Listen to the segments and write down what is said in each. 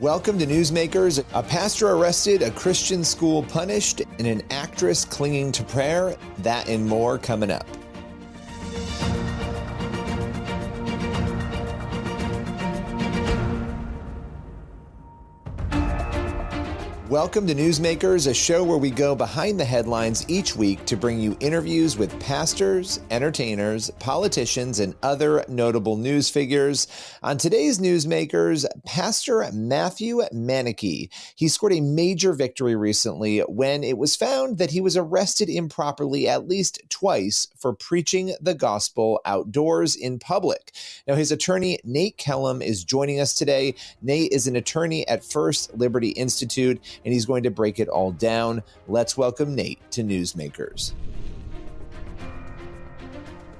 Welcome to Newsmakers. A pastor arrested, a Christian school punished, and an actress clinging to prayer. That and more coming up. Welcome to Newsmakers, a show where we go behind the headlines each week to bring you interviews with pastors, entertainers, politicians, and other notable news figures. On today's Newsmakers, Pastor Matthew Manicky. He scored a major victory recently when it was found that he was arrested improperly at least twice for preaching the gospel outdoors in public. Now, his attorney, Nate Kellum, is joining us today. Nate is an attorney at First Liberty Institute, and he's going to break it all down. Let's welcome Nate to Newsmakers.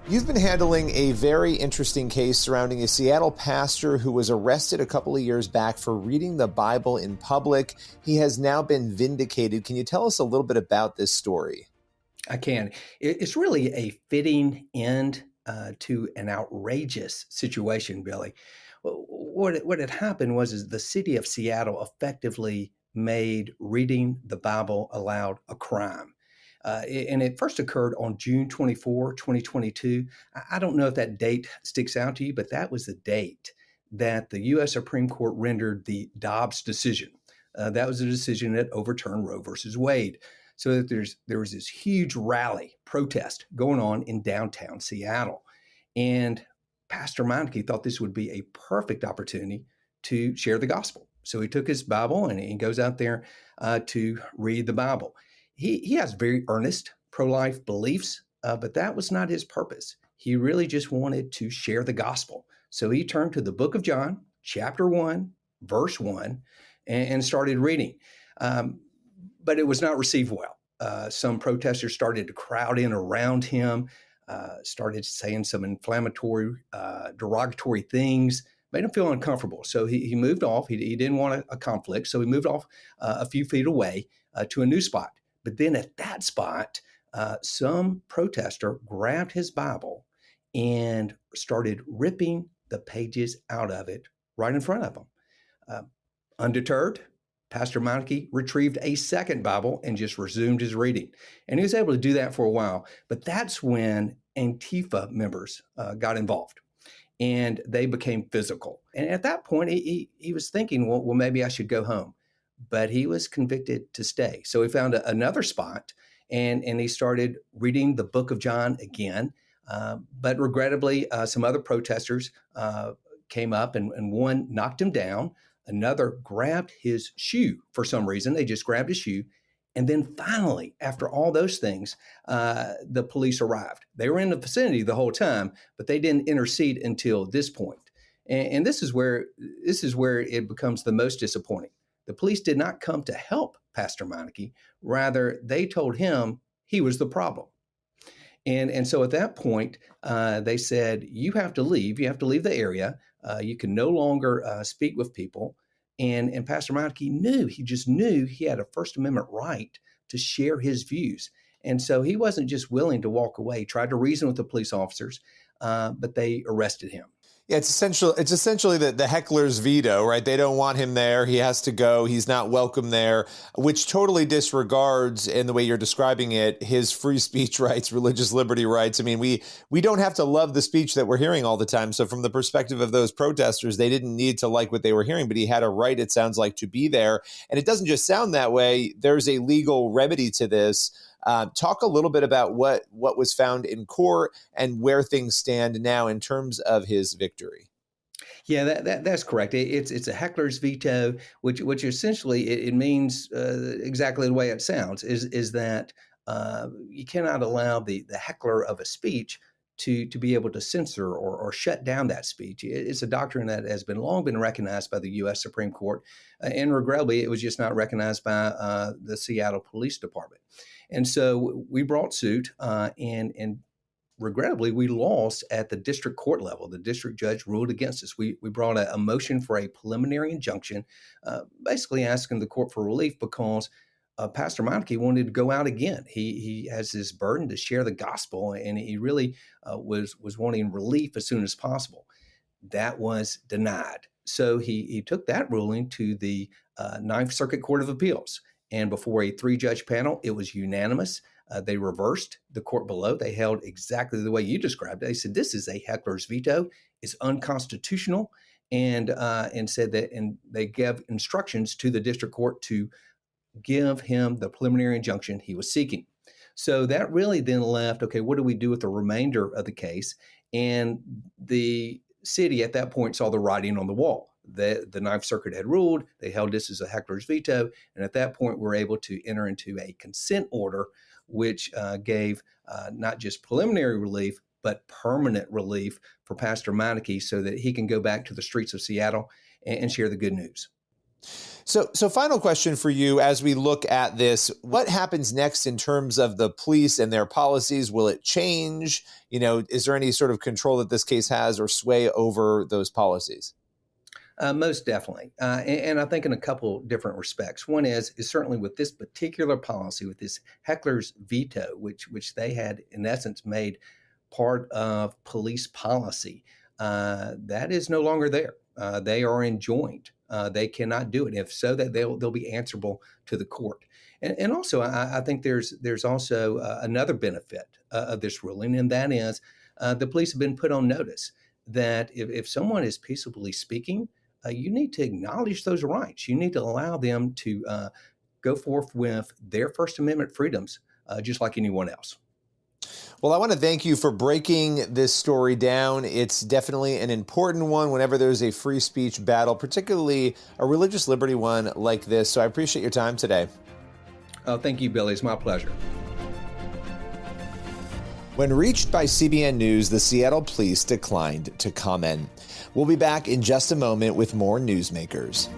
You've been handling a very interesting case surrounding a Seattle pastor who was arrested a couple of years back for reading the Bible in public. He has now been vindicated. Can you tell us a little bit about this story? I can. It's really a fitting end to an outrageous situation, Billy. What had happened was the city of Seattle effectively made reading the Bible aloud a crime. And it first occurred on June 24, 2022. I don't know if that date sticks out to you, but that was the date that the U.S. Supreme Court rendered the Dobbs decision. That was a decision that overturned Roe versus Wade. So that there was this huge rally protest going on in downtown Seattle. And Pastor Meinke thought this would be a perfect opportunity to share the gospel. So he took his Bible and he goes out there to read the Bible. He has very earnest pro-life beliefs, but that was not his purpose. He really just wanted to share the gospel. So he turned to the book of John, chapter 1, verse 1, and started reading. But it was not received well. Some protesters started to crowd in around him, started saying some inflammatory, derogatory things, made him feel uncomfortable. So he moved off. He didn't want a conflict. So he moved off a few feet away to a new spot. But then at that spot, some protester grabbed his Bible and started ripping the pages out of it right in front of him. Undeterred, Pastor Meinke retrieved a second Bible and just resumed his reading. And he was able to do that for a while. But that's when Antifa members got involved. And they became physical. And at that point, he was thinking, well, maybe I should go home. But he was convicted to stay. So he found another spot, and he started reading the book of John again. But regrettably, some other protesters came up, and one knocked him down. Another grabbed his shoe for some reason. They just grabbed his shoe. And then finally, after all those things, the police arrived. They were in the vicinity the whole time, but they didn't intercede until this point. And this is where it becomes the most disappointing. The police did not come to help Pastor Meinke. Rather, they told him he was the problem. And so at that point, they said, you have to leave. You have to leave the area. You can no longer speak with people. And Pastor Meinke just knew he had a First Amendment right to share his views. And so he wasn't just willing to walk away. He tried to reason with the police officers, but they arrested him. Yeah, it's essentially the heckler's veto, right? They don't want him there. He has to go. He's not welcome there, which totally disregards, in the way you're describing it, his free speech rights, religious liberty rights. I mean, we don't have to love the speech that we're hearing all the time. So from the perspective of those protesters, they didn't need to like what they were hearing, but he had a right, it sounds like, to be there. And it doesn't just sound that way. There's a legal remedy to this. Talk a little bit about what was found in court and where things stand now in terms of his victory. Yeah, that's correct. It's a heckler's veto, which essentially it means exactly the way it sounds. Is that you cannot allow the heckler of a speech to be able to censor or shut down that speech. It's a doctrine that has long been recognized by the U.S. Supreme Court, and regrettably, it was just not recognized by the Seattle Police Department. And so we brought suit, and regrettably, we lost at the district court level. The district judge ruled against us. We brought a motion for a preliminary injunction, basically asking the court for relief because Pastor Meinke wanted to go out again. He has this burden to share the gospel, and he really was wanting relief as soon as possible. That was denied. So he took that ruling to the Ninth Circuit Court of Appeals. And before a three-judge panel, it was unanimous. They reversed the court below. They held exactly the way you described it. They said this is a heckler's veto. It's unconstitutional, and said that, and they gave instructions to the district court to give him the preliminary injunction he was seeking. So that really then left, okay, what do we do with the remainder of the case? And the city at that point saw the writing on the wall. The Ninth Circuit had ruled, they held this as a heckler's veto, and at that point we're able to enter into a consent order, which gave not just preliminary relief, but permanent relief for Pastor Meineke so that he can go back to the streets of Seattle and share the good news. So final question for you as we look at this, what happens next in terms of the police and their policies? Will it change? Is there any sort of control that this case has or sway over those policies? Most definitely. And I think in a couple different respects. One is certainly with this particular policy, with this heckler's veto, which they had in essence made part of police policy, that is no longer there. They are enjoined. They cannot do it. If so, that they'll be answerable to the court. And also, I think there's also another benefit of this ruling, and that is the police have been put on notice that if someone is peaceably speaking, you need to acknowledge those rights. You need to allow them to go forth with their First Amendment freedoms, just like anyone else. Well, I want to thank you for breaking this story down. It's definitely an important one whenever there's a free speech battle, particularly a religious liberty one like this. So I appreciate your time today. Thank you, Billy. It's my pleasure. When reached by CBN News, the Seattle police declined to comment. We'll be back in just a moment with more Newsmakers.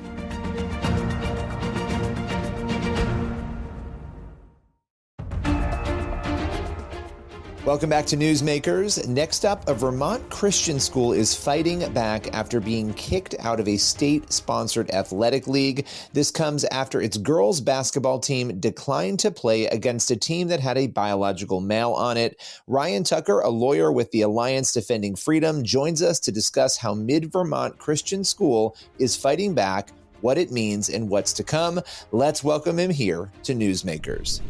Welcome back to Newsmakers. Next up, a Vermont Christian school is fighting back after being kicked out of a state-sponsored athletic league. This comes after its girls' basketball team declined to play against a team that had a biological male on it. Ryan Tucker, a lawyer with the Alliance Defending Freedom, joins us to discuss how Mid-Vermont Christian School is fighting back, what it means, and what's to come. Let's welcome him here to Newsmakers.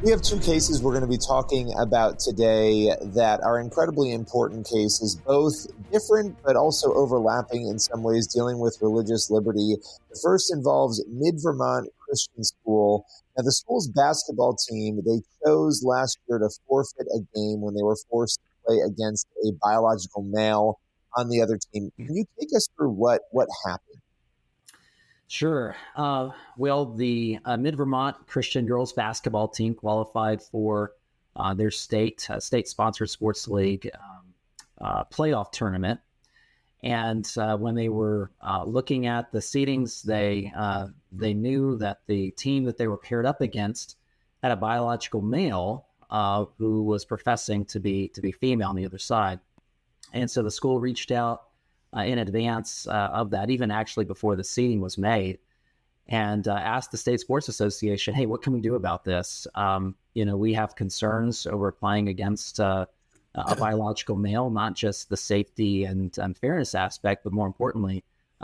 We have two cases we're going to be talking about today that are incredibly important cases, both different but also overlapping in some ways, dealing with religious liberty. The first involves Mid-Vermont Christian School. Now, the school's basketball team, they chose last year to forfeit a game when they were forced to play against a biological male on the other team. Can you take us through what happened? Sure. Well, the Mid-Vermont Christian girls basketball team qualified for their state-sponsored sports league playoff tournament. And when they were looking at the seedings, they knew that the team that they were paired up against had a biological male who was professing to be female on the other side. And so the school reached out in advance of that, even actually before the seeding was made, and asked the State Sports Association, hey, what can we do about this? We have concerns over playing against a biological male, not just the safety and fairness aspect, but more importantly,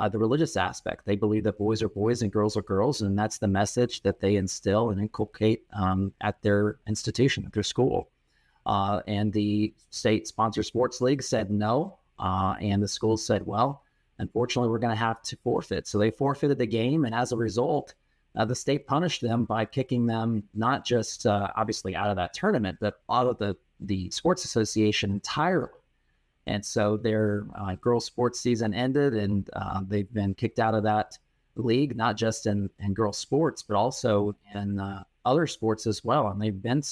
the religious aspect. They believe that boys are boys and girls are girls, and that's the message that they instill and inculcate at their institution, at their school. And the state-sponsored sports league said no. And the school said, well, unfortunately, we're going to have to forfeit. So they forfeited the game. And as a result, the state punished them by kicking them not just obviously out of that tournament, but out of the sports association entirely. And so their girls' sports season ended, and they've been kicked out of that league, not just in girls' sports, but also in other sports as well. And they've been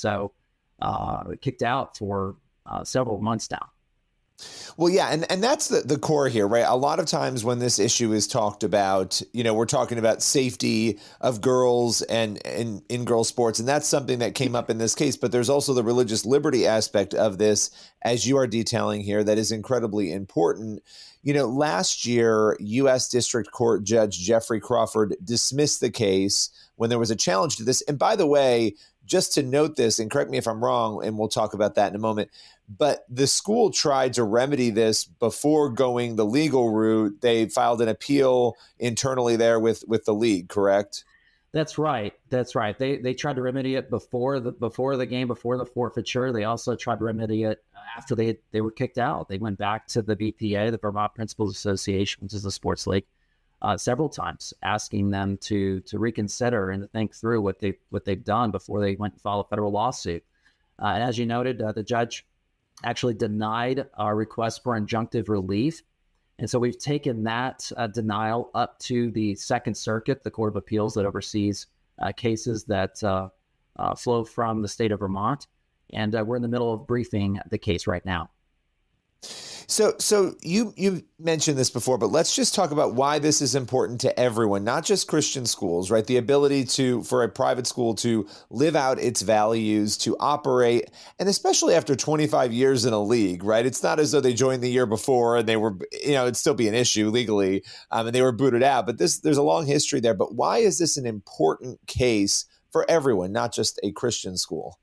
kicked out for several months now. Well, yeah, and that's the core here, right? A lot of times when this issue is talked about, we're talking about safety of girls and in girls' sports, and that's something that came up in this case. But there's also the religious liberty aspect of this, as you are detailing here, that is incredibly important. Last year, U.S. District Court Judge Jeffrey Crawford dismissed the case when there was a challenge to this. And by the way, just to note this, and correct me if I'm wrong, and we'll talk about that in a moment, but the school tried to remedy this before going the legal route. They filed an appeal internally there with the league, correct? That's right. That's right. They tried to remedy it before the game, before the forfeiture. They also tried to remedy it after they were kicked out. They went back to the VPA, the Vermont Principals Association, which is the sports league, several times, asking them to reconsider and to think through what they've done before they went and filed a federal lawsuit. And as you noted, the judge actually denied our request for injunctive relief. And so we've taken that denial up to the Second Circuit, the Court of Appeals that oversees cases that flow from the state of Vermont. And we're in the middle of briefing the case right now. So you mentioned this before, but let's just talk about why this is important to everyone, not just Christian schools, right? The ability for a private school to live out its values, to operate, and especially after 25 years in a league, right? It's not as though they joined the year before and they were, it'd still be an issue legally, and they were booted out. But there's a long history there. But why is this an important case for everyone, not just a Christian school?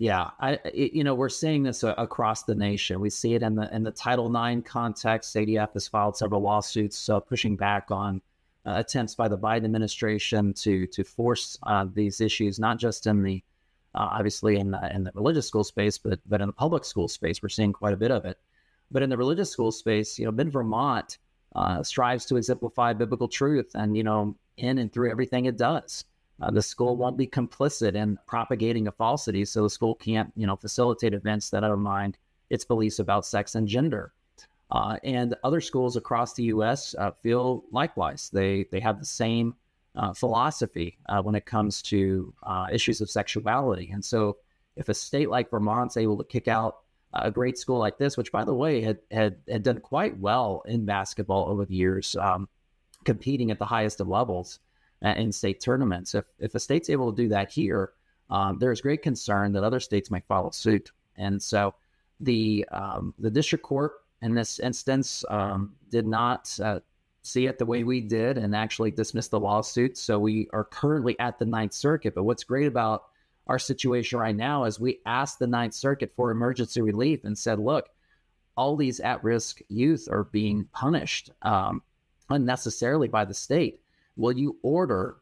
Yeah, we're seeing this across the nation. We see it in the Title IX context. ADF has filed several lawsuits pushing back on attempts by the Biden administration to force these issues, not just in the obviously in the religious school space, but in the public school space. We're seeing quite a bit of it. But in the religious school space, Mid-Vermont strives to exemplify biblical truth, and in and through everything it does. The school won't be complicit in propagating a falsity, so the school can't, facilitate events that undermine its beliefs about sex and gender. And other schools across the U.S. Feel likewise. They have the same philosophy when it comes to issues of sexuality. And so if a state like Vermont's able to kick out a great school like this, which, by the way, had done quite well in basketball over the years, competing at the highest of levels, in state tournaments. If a state's able to do that here, there's great concern that other states might follow suit. And so the district court in this instance did not see it the way we did and actually dismissed the lawsuit. So we are currently at the Ninth Circuit. But what's great about our situation right now is we asked the Ninth Circuit for emergency relief and said, look, all these at-risk youth are being punished unnecessarily by the state. Will you order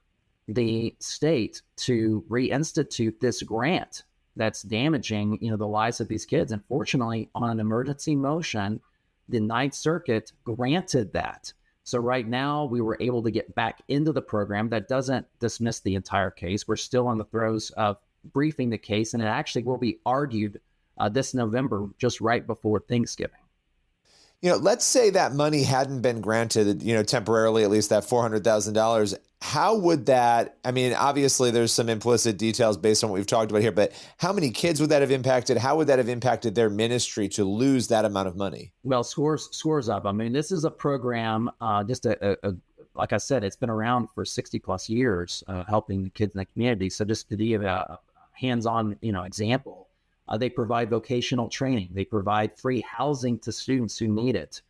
the state to reinstitute this grant that's damaging, the lives of these kids? And fortunately, on an emergency motion, the Ninth Circuit granted that. So right now, we were able to get back into the program. That doesn't dismiss the entire case. We're still on the throes of briefing the case, and it actually will be argued this November, just right before Thanksgiving. Let's say that money hadn't been granted, temporarily, at least that $400,000. How would that, obviously there's some implicit details based on what we've talked about here, but how many kids would that have impacted? How would that have impacted their ministry to lose that amount of money? Well, scores up. This is a program, like I said, it's been around for 60 plus years, helping the kids in the community. So just to give a hands-on, example, they provide vocational training. They provide free housing to students who need it.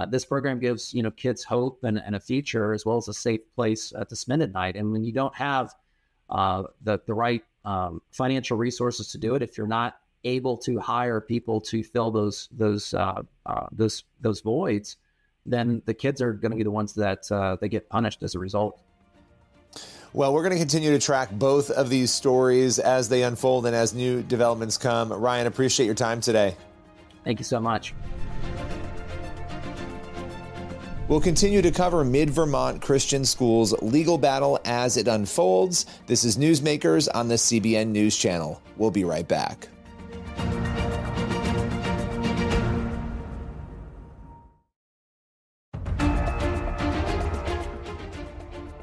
This program gives kids hope and a future, as well as a safe place to spend at night. And when you don't have the right financial resources to do it, if you're not able to hire people to fill those voids, then the kids are going to be the ones that they get punished as a result. Well, we're going to continue to track both of these stories as they unfold and as new developments come. Ryan, appreciate your time today. Thank you so much. We'll continue to cover Mid-Vermont Christian Schools' legal battle as it unfolds. This is Newsmakers on the CBN News Channel. We'll be right back.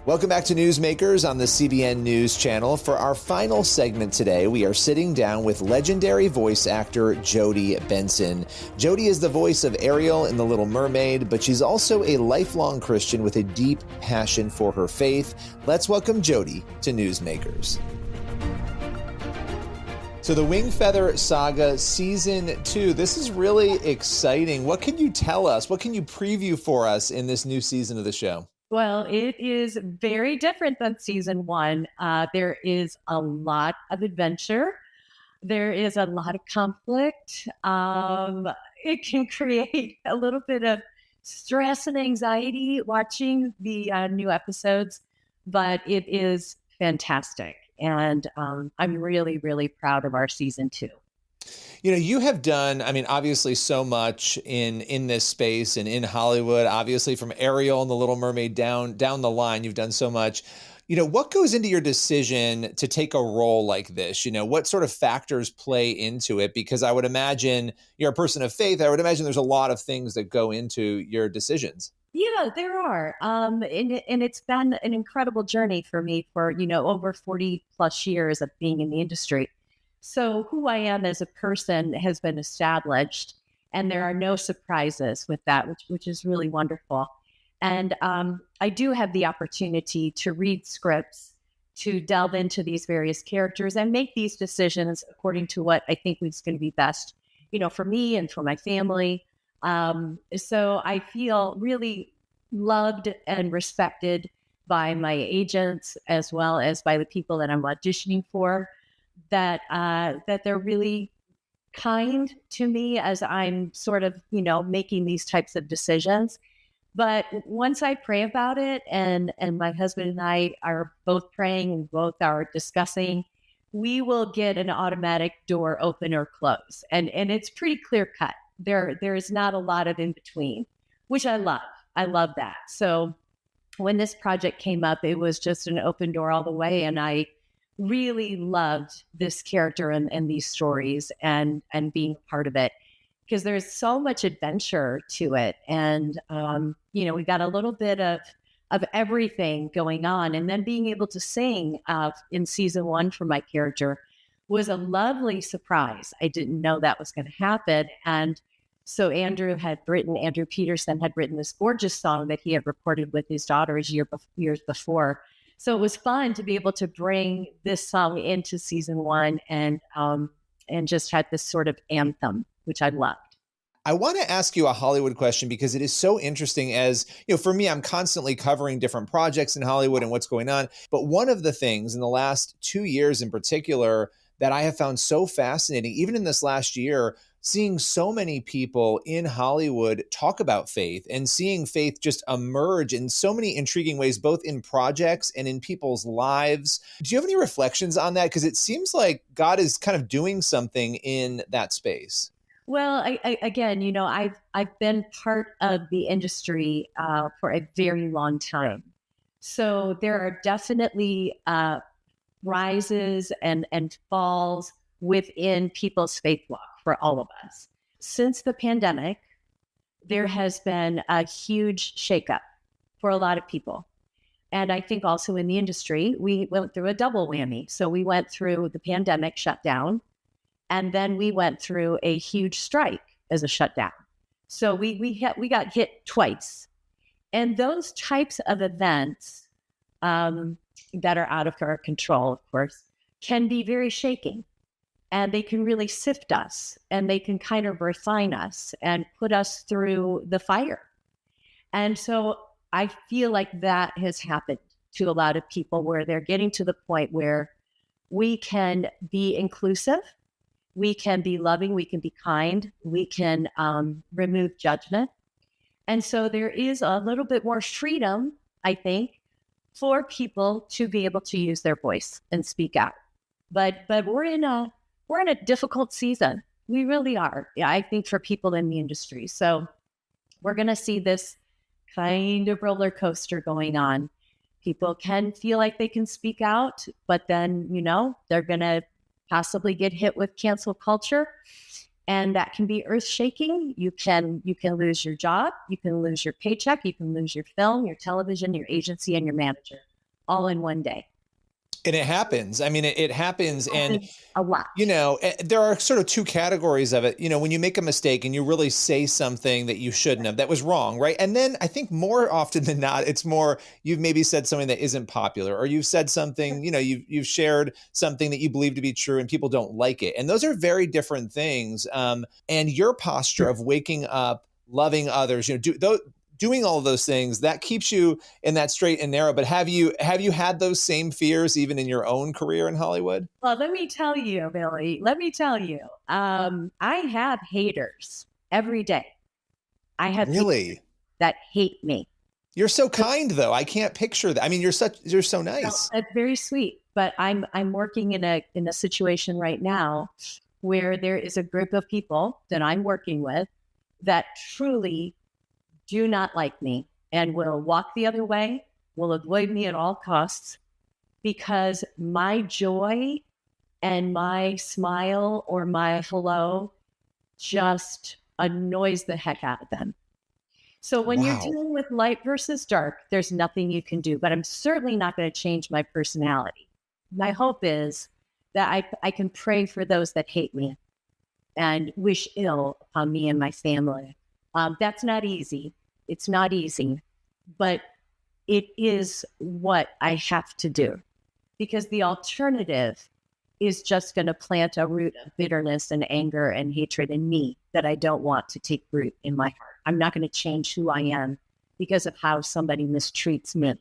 Welcome back to Newsmakers on the CBN News Channel. For our final segment today, we are sitting down with legendary voice actor Jodi Benson. Jodi is the voice of Ariel in The Little Mermaid, but she's also a lifelong Christian with a deep passion for her faith. Let's welcome Jodi to Newsmakers. So the Wingfeather Saga Season 2, this is really exciting. What can you tell us? What can you preview for us in this new season of the show? Well, it is very different than season one. There is a lot of adventure. There is a lot of conflict. It can create a little bit of stress and anxiety watching the new episodes, but it is fantastic. And I'm really, really proud of our season two. You have done, I mean, obviously so much in this space and in Hollywood, obviously from Ariel and The Little Mermaid down the line, you've done so much. What goes into your decision to take a role like this? What sort of factors play into it? Because I would imagine you're a person of faith. I would imagine there's a lot of things that go into your decisions. Yeah, there are. And it's been an incredible journey for me for, over 40 plus years of being in the industry. So who I am as a person has been established, and there are no surprises with that, which is really wonderful. And I do have the opportunity to read scripts, to delve into these various characters and make these decisions according to what I think is going to be best, for me and for my family. So I feel really loved and respected by my agents as well as by the people that I'm auditioning for. That they're really kind to me as I'm sort of, making these types of decisions. But once I pray about it, and my husband and I are both praying and both are discussing, we will get an automatic door open or close, and it's pretty clear cut. There is not a lot of in between, which I love. I love that. So when this project came up, it was just an open door all the way, and I really loved this character and these stories and being a part of it, because there's so much adventure to it. And, we got a little bit of everything going on. And then being able to sing in season one for my character was a lovely surprise. I didn't know that was going to happen. And so Andrew Peterson had written this gorgeous song that he had recorded with his daughters years before. So it was fun to be able to bring this song into season one and just had this sort of anthem, which I loved. I want to ask you a Hollywood question because it is so interesting. As for me, I'm constantly covering different projects in Hollywood and what's going on. But one of the things in the last 2 years in particular that I have found so fascinating, even in this last year, seeing so many people in Hollywood talk about faith and seeing faith just emerge in so many intriguing ways, both in projects and in people's lives. Do you have any reflections on that? Because it seems like God is kind of doing something in that space. Well, again, I've been part of the industry for a very long time. So there are definitely rises and falls within people's faith walk for all of us. Since the pandemic, there has been a huge shakeup for a lot of people. And I think also in the industry, we went through a double whammy. So we went through the pandemic shutdown, and then we went through a huge strike as a shutdown. So we got hit twice. And those types of events that are out of our control, of course, can be very shaking. And they can really sift us, and they can kind of refine us and put us through the fire. And so I feel like that has happened to a lot of people, where they're getting to the point where we can be inclusive, we can be loving, we can be kind, we can remove judgment. And so there is a little bit more freedom, I think, for people to be able to use their voice and speak out. But we're in a difficult season. We really are. Yeah, I think for people in the industry. So we're going to see this kind of roller coaster going on. People can feel like they can speak out, but then, they're going to possibly get hit with cancel culture. And that can be earth shaking. You can lose your job. You can lose your paycheck. You can lose your film, your television, your agency, and your manager all in one day. And it happens. I mean, it happens. And, a lot. There are sort of two categories of it. When you make a mistake and you really say something that you shouldn't have, that was wrong, right? And then I think more often than not, it's more, you've maybe said something that isn't popular, or you've said something, you've shared something that you believe to be true and people don't like it. And those are very different things. And your posture of waking up, loving others, doing all of those things, that keeps you in that straight and narrow. But have you had those same fears even in your own career in Hollywood? Well, let me tell you, Billy, I have haters every day. I have people Really? that hate me. You're so kind, though. I can't picture that. I mean, you're so So nice. that's very sweet. But I'm working in a situation right now where there is a group of people that I'm working with that truly do not like me and will walk the other way, will avoid me at all costs, because my joy and my smile or my hello just annoys the heck out of them. So when you're Wow. dealing with light versus dark, there's nothing you can do, but I'm certainly not going to change my personality. My hope is that I can pray for those that hate me and wish ill upon me and my family. That's not easy. It's not easy, but it is what I have to do, because the alternative is just going to plant a root of bitterness and anger and hatred in me that I don't want to take root in my heart. I'm not going to change who I am because of how somebody mistreats me.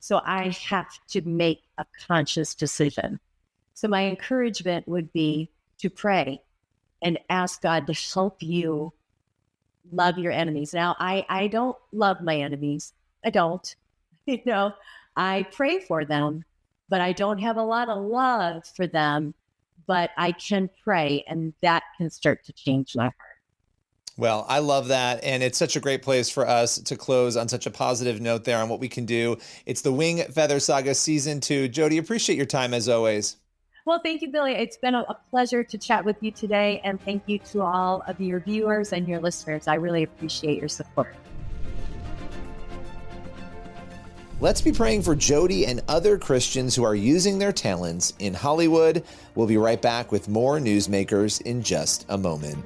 So I have to make a conscious decision. So my encouragement would be to pray and ask God to help you love your enemies. Now, I don't love my enemies. I don't. I pray for them, but I don't have a lot of love for them. But I can pray, and that can start to change my heart. Well, I love that. And it's such a great place for us to close on such a positive note there on what we can do. It's the Wing Feather Saga Season 2. Jody, appreciate your time as always. Well, thank you, Billy. It's been a pleasure to chat with you today. And thank you to all of your viewers and your listeners. I really appreciate your support. Let's be praying for Jody and other Christians who are using their talents in Hollywood. We'll be right back with more Newsmakers in just a moment.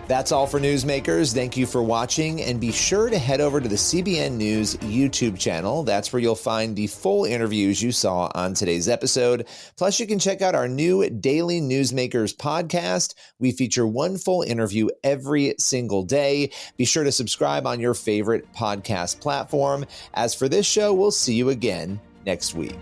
That's all for Newsmakers. Thank you for watching, and be sure to head over to the CBN News YouTube channel. That's where you'll find the full interviews you saw on today's episode. Plus, you can check out our new daily Newsmakers podcast. We feature one full interview every single day. Be sure to subscribe on your favorite podcast platform. As for this show, we'll see you again next week.